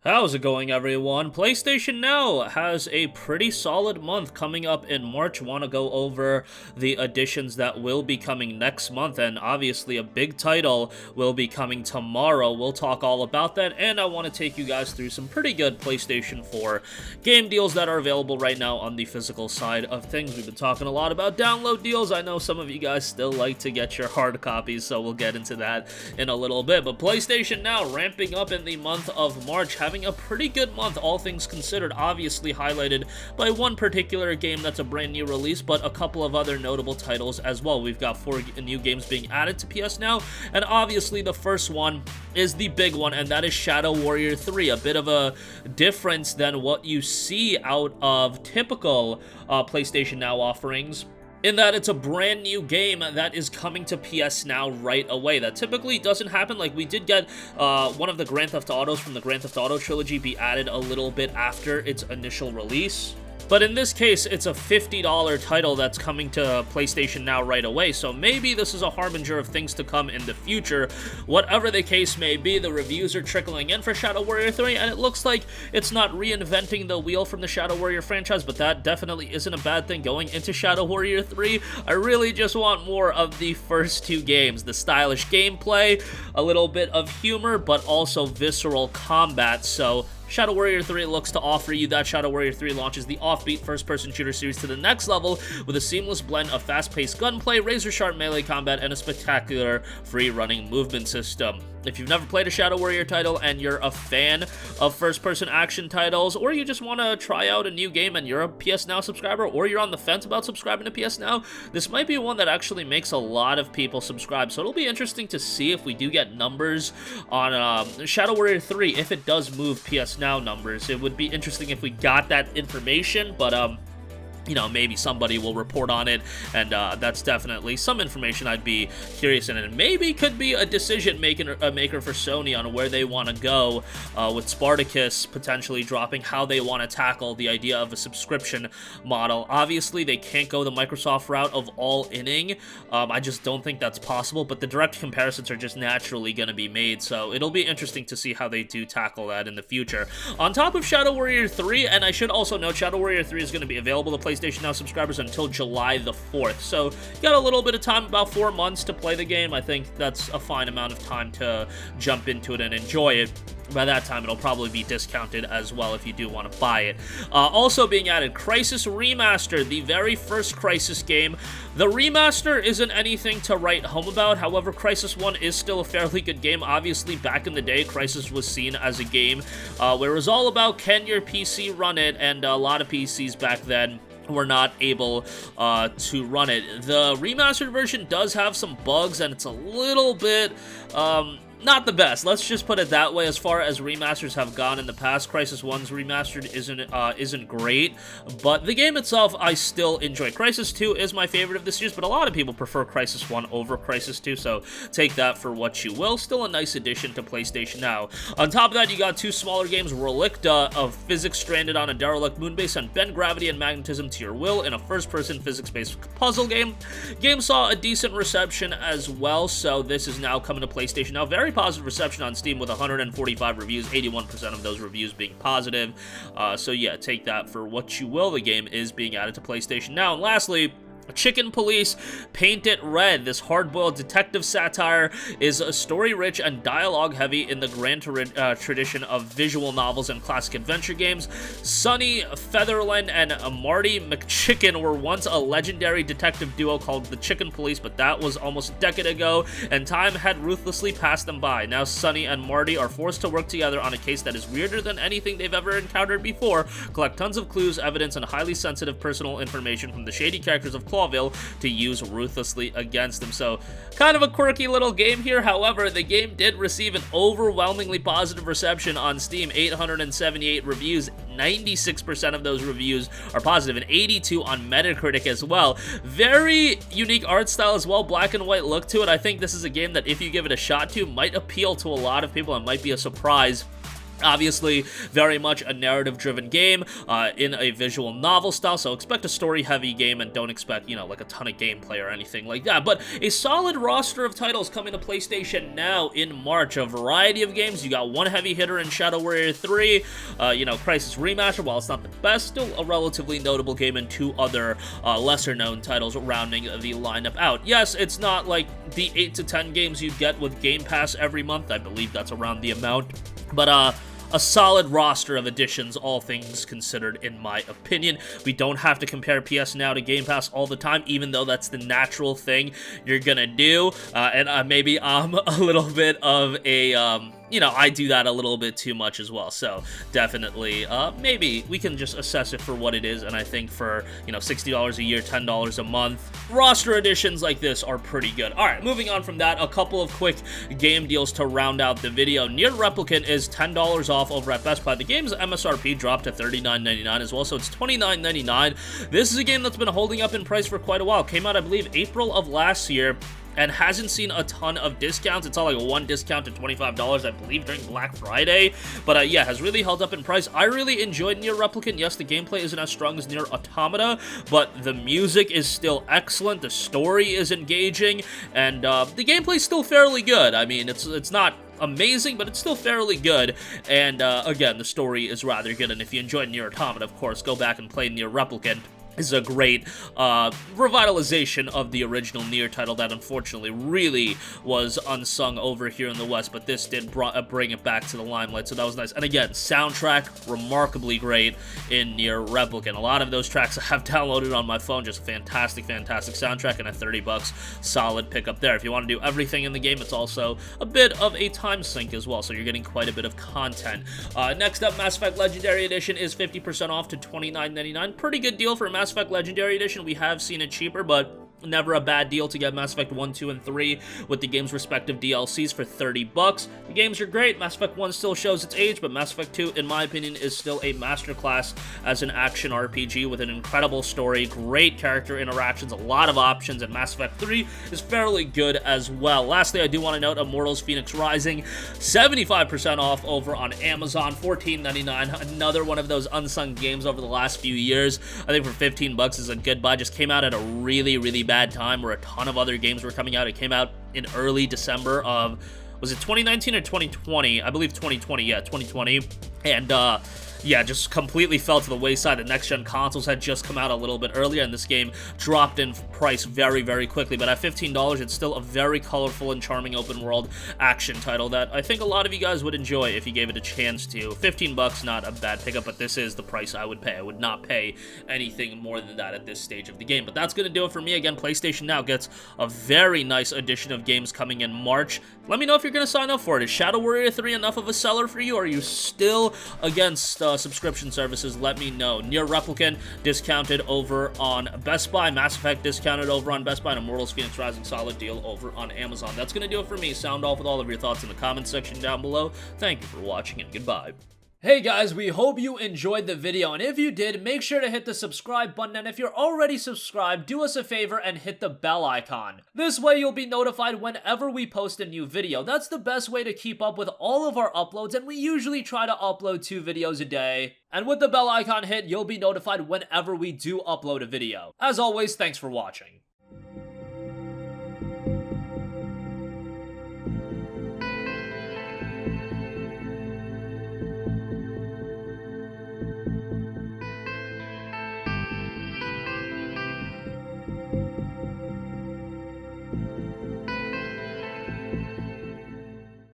How's it going, everyone? PlayStation Now has a pretty solid month coming up in March. Want to go over the additions that will be coming next month, and obviously a big title will be coming tomorrow. We'll talk all about that, and I want to take you guys through some pretty good PlayStation 4 game deals that are available right now on the physical side of things. We've been talking a lot about download deals. I know some of you guys still like to get your hard copies, so we'll get into that in a little bit. But PlayStation Now ramping up in the month of March, having a pretty good month, all things considered, obviously highlighted by one particular game that's a brand new release, but a couple of other notable titles as well. We've got 4 new games being added to PS Now, and obviously the first one is the big one, and that is Shadow Warrior 3, a bit of a difference than what you see out of typical PlayStation Now offerings, in that it's a brand new game that is coming to PS Now right away. That typically doesn't happen. Like, we did get one of the Grand Theft Autos from the Grand Theft Auto trilogy be added a little bit after its initial release. But in this case, it's a $50 title that's coming to PlayStation Now right away, so maybe this is a harbinger of things to come in the future. Whatever the case may be, the reviews are trickling in for Shadow Warrior 3, and it looks like it's not reinventing the wheel from the Shadow Warrior franchise, but that definitely isn't a bad thing going into Shadow Warrior 3. I really just want more of the first 2 games. The stylish gameplay, a little bit of humor, but also visceral combat, so Shadow Warrior 3 looks to offer you that. Shadow Warrior 3 launches the offbeat first-person shooter series to the next level with a seamless blend of fast-paced gunplay, razor-sharp melee combat, and a spectacular free-running movement system. If you've never played a Shadow Warrior title and you're a fan of first-person action titles, or you just want to try out a new game and you're a PS Now subscriber, or you're on the fence about subscribing to PS Now, this might be one that actually makes a lot of people subscribe. So it'll be interesting to see if we do get numbers on Shadow Warrior 3, if it does move PS Now numbers. It would be interesting if we got that information, but you know, maybe somebody will report on it, and that's definitely some information I'd be curious in, and maybe could be a decision maker for Sony on where they want to go with Spartacus potentially dropping, how they want to tackle the idea of a subscription model. Obviously, they can't go the Microsoft route of all-inning. I just don't think that's possible, but the direct comparisons are just naturally going to be made, so it'll be interesting to see how they do tackle that in the future. On top of Shadow Warrior 3, and I should also note, Shadow Warrior 3 is going to be available to PlayStation Now subscribers until July the 4th, so you got a little bit of time, about 4 months to play the game. I think that's a fine amount of time to jump into it and enjoy it. By that time, it'll probably be discounted as well if you do want to buy it. Also being added, Crysis Remastered, the very first Crysis game. The remaster isn't anything to write home about, however, Crysis 1 is still a fairly good game. Obviously, back in the day, Crysis was seen as a game where it was all about, can your PC run it, and a lot of PCs back then were not able to run it. The remastered version does have some bugs, and it's a little bit not the best. Let's just put it that way. As far as remasters have gone in the past, Crysis 1's remastered isn't great, but the game itself I still enjoy. Crysis 2 is my favorite of the series, but a lot of people prefer Crysis 1 over Crysis 2, so take that for what you will. Still a nice addition to PlayStation Now. On top of that, you got 2 smaller games, Relicta of Physics Stranded on a Derelict Moonbase, and Bend Gravity and Magnetism to Your Will in a first-person physics-based puzzle game. Game saw a decent reception as well, so this is now coming to PlayStation Now. Very positive reception on Steam with 145 reviews, 81% of those reviews being positive. So yeah, take that for what you will. The game is being added to PlayStation Now. And lastly, Chicken Police, Paint It Red. This hard-boiled detective satire is story-rich and dialogue-heavy in the grand tradition of visual novels and classic adventure games. Sonny Featherland and Marty McChicken were once a legendary detective duo called the Chicken Police, but that was almost a decade ago, and time had ruthlessly passed them by. Now Sonny and Marty are forced to work together on a case that is weirder than anything they've ever encountered before, collect tons of clues, evidence, and highly sensitive personal information from the shady characters of Clawville to use ruthlessly against them. So, kind of a quirky little game here. However, the game did receive an overwhelmingly positive reception on Steam. 878 reviews, 96% of those reviews are positive, and 82 on Metacritic as well. Very unique art style as well, black and white look to it. I think this is a game that if you give it a shot to, might appeal to a lot of people and might be a surprise Obviously, very much a narrative-driven game in a visual novel style, so expect a story-heavy game and don't expect, you know, like a ton of gameplay or anything like that. But a solid roster of titles coming to PlayStation Now in March. A variety of games. You got one heavy hitter in Shadow Warrior 3, you know, Crisis Remaster. While it's not the best, still a relatively notable game, and two other lesser-known titles rounding the lineup out. Yes, it's not like the 8 to 10 games you get with Game Pass every month. I believe that's around the amount. But, a solid roster of additions, all things considered, in my opinion. We don't have to compare PS Now to Game Pass all the time, even though that's the natural thing you're gonna do. And maybe I'm a little bit of a, you know, I do that a little bit too much as well. So definitely, maybe we can just assess it for what it is. And I think for, you know, $60 a year, $10 a month, roster additions like this are pretty good. All right, moving on from that, a couple of quick game deals to round out the video. Nier Replicant is $10 off over at Best Buy. The game's MSRP dropped to $39.99 as well, so it's $29.99. This is a game that's been holding up in price for quite a while. Came out, I believe, April of last year, and hasn't seen a ton of discounts. It's all like one discount to $25, I believe, during Black Friday. But yeah, has really held up in price. I really enjoyed Nier Replicant. Yes, the gameplay isn't as strong as Nier Automata, but the music is still excellent. The story is engaging, and the gameplay is still fairly good. I mean, it's not amazing, but it's still fairly good. And again, the story is rather good. And if you enjoyed Nier Automata, of course, go back and play Nier Replicant. Is a great revitalization of the original Nier title that unfortunately really was unsung over here in the West, but this did bring it back to the limelight, so that was nice. And again, soundtrack remarkably great in Nier Replicant. A lot of those tracks I have downloaded on my phone, just fantastic soundtrack, and at $30, solid pickup there. If you want to do everything in the game, it's also a bit of a time sink as well, so you're getting quite a bit of content. Next up, Mass Effect Legendary Edition is 50% off to $29.99. Pretty good deal for Mass Effect Legendary Edition. We have seen it cheaper, but never a bad deal to get Mass Effect 1, 2, and 3 with the game's respective DLCs for $30. The games are great. Mass Effect 1 still shows its age, but Mass Effect 2, in my opinion, is still a masterclass as an action RPG with an incredible story, great character interactions, a lot of options, and Mass Effect 3 is fairly good as well. Lastly, I do want to note Immortals Phoenix Rising, 75% off over on Amazon, $14.99. Another one of those unsung games over the last few years. I think for $15 is a good buy. Just came out at a really bad time where a ton of other games were coming out. It came out in early December of, was it 2019 or 2020? I believe 2020, yeah, 2020. And, yeah, just completely fell to the wayside. The next-gen consoles had just come out a little bit earlier, and this game dropped in price very quickly. But at $15, it's still a very colorful and charming open-world action title that I think a lot of you guys would enjoy if you gave it a chance to. $15, not a bad pickup, but this is the price I would pay. I would not pay anything more than that at this stage of the game. But that's going to do it for me. Again, PlayStation Now gets a very nice addition of games coming in March. Let me know if you're going to sign up for it. Is Shadow Warrior 3 enough of a seller for you, or are you still against subscription services? Let me know. Nier Replicant discounted over on Best Buy, Mass Effect discounted over on Best Buy, and Immortals Phoenix Rising solid deal over on Amazon. That's going to do it for me. Sound off with all of your thoughts in the comments section down below. Thank you for watching, and goodbye. Hey guys, we hope you enjoyed the video, and if you did, make sure to hit the subscribe button, and if you're already subscribed, do us a favor and hit the bell icon. This way you'll be notified whenever we post a new video. That's the best way to keep up with all of our uploads, and we usually try to upload 2 videos a day. And with the bell icon hit, you'll be notified whenever we do upload a video. As always, thanks for watching.